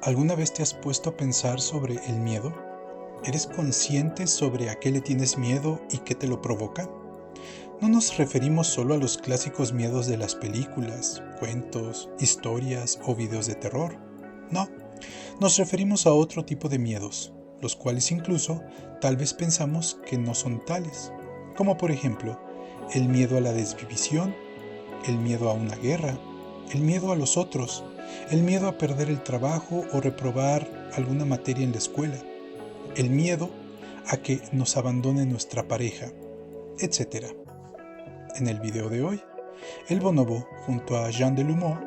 ¿Alguna vez te has puesto a pensar sobre el miedo? ¿Eres consciente sobre a qué le tienes miedo y qué te lo provoca? No nos referimos solo a los clásicos miedos de las películas, cuentos, historias o videos de terror. No, nos referimos a otro tipo de miedos, los cuales incluso tal vez pensamos que no son tales, como por ejemplo el miedo a la desvivisión, el miedo a una guerra, el miedo a los otros, el miedo a perder el trabajo o reprobar alguna materia en la escuela, el miedo a que nos abandone nuestra pareja, etc. En el video de hoy, el bonobo, junto a Jean Delumeau,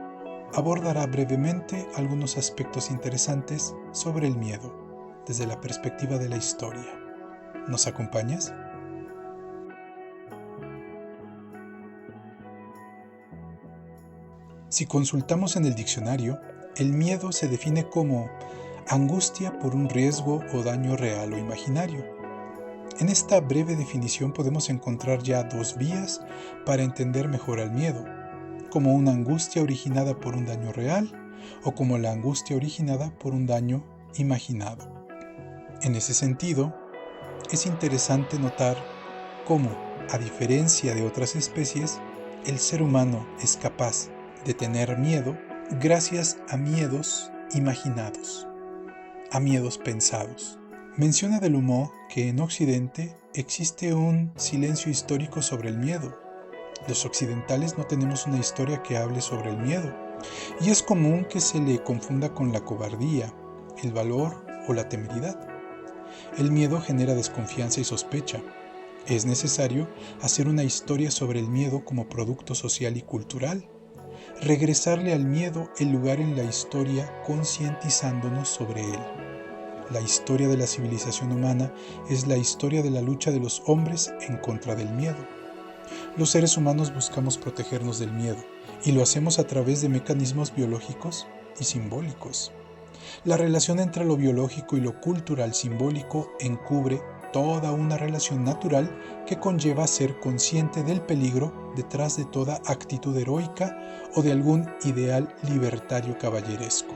abordará brevemente algunos aspectos interesantes sobre el miedo, desde la perspectiva de la historia. ¿Nos acompañas? Si consultamos en el diccionario, el miedo se define como angustia por un riesgo o daño real o imaginario. En esta breve definición podemos encontrar ya dos vías para entender mejor al miedo, como una angustia originada por un daño real o como la angustia originada por un daño imaginado. En ese sentido, es interesante notar cómo, a diferencia de otras especies, el ser humano es capaz de tener miedo gracias a miedos imaginados, a miedos pensados. Menciona Delumeau que en Occidente existe un silencio histórico sobre el miedo. Los occidentales no tenemos una historia que hable sobre el miedo, y es común que se le confunda con la cobardía, el valor o la temeridad. El miedo genera desconfianza y sospecha. Es necesario hacer una historia sobre el miedo como producto social y cultural, regresarle al miedo el lugar en la historia concientizándonos sobre él. La historia de la civilización humana es la historia de la lucha de los hombres en contra del miedo. Los seres humanos buscamos protegernos del miedo y lo hacemos a través de mecanismos biológicos y simbólicos. La relación entre lo biológico y lo cultural simbólico encubre toda una relación natural que conlleva ser consciente del peligro detrás de toda actitud heroica o de algún ideal libertario caballeresco.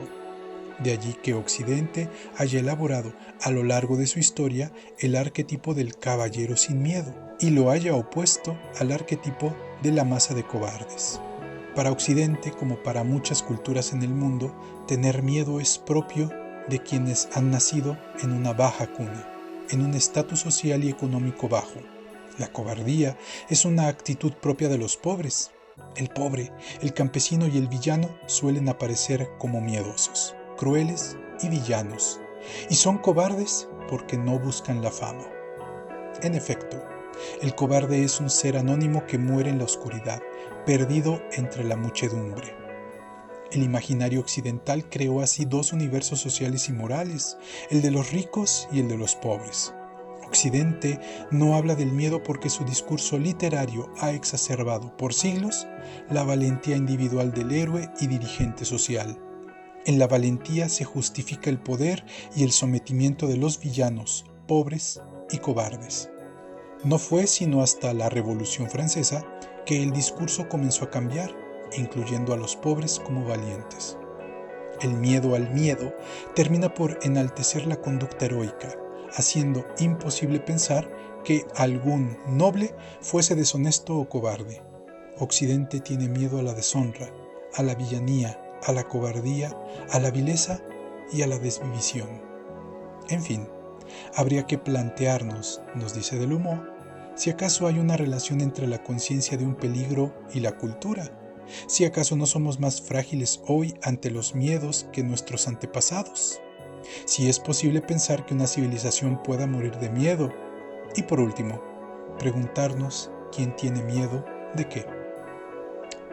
De allí que Occidente haya elaborado a lo largo de su historia el arquetipo del caballero sin miedo y lo haya opuesto al arquetipo de la masa de cobardes. Para Occidente, como para muchas culturas en el mundo, tener miedo es propio de quienes han nacido en una baja cuna, en un estatus social y económico bajo. La cobardía es una actitud propia de los pobres. El pobre, el campesino y el villano suelen aparecer como miedosos, crueles y villanos, y son cobardes porque no buscan la fama. En efecto, el cobarde es un ser anónimo que muere en la oscuridad, perdido entre la muchedumbre. El imaginario occidental creó así dos universos sociales y morales, el de los ricos y el de los pobres. Occidente no habla del miedo porque su discurso literario ha exacerbado por siglos la valentía individual del héroe y dirigente social. En la valentía se justifica el poder y el sometimiento de los villanos, pobres y cobardes. No fue sino hasta la Revolución Francesa que el discurso comenzó a cambiar, incluyendo a los pobres como valientes. El miedo al miedo termina por enaltecer la conducta heroica, haciendo imposible pensar que algún noble fuese deshonesto o cobarde. Occidente tiene miedo a la deshonra, a la villanía, a la cobardía, a la vileza y a la desvivisión. En fin, habría que plantearnos, nos dice Delumeau, si acaso hay una relación entre la conciencia de un peligro y la cultura, si acaso no somos más frágiles hoy ante los miedos que nuestros antepasados, si es posible pensar que una civilización pueda morir de miedo, y por último, preguntarnos quién tiene miedo de qué.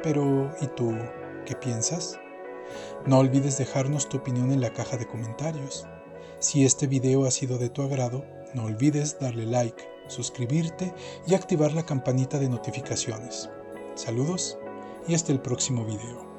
Pero, ¿y tú qué piensas? No olvides dejarnos tu opinión en la caja de comentarios. Si este video ha sido de tu agrado, no olvides darle like, suscribirte y activar la campanita de notificaciones. Saludos y hasta el próximo video.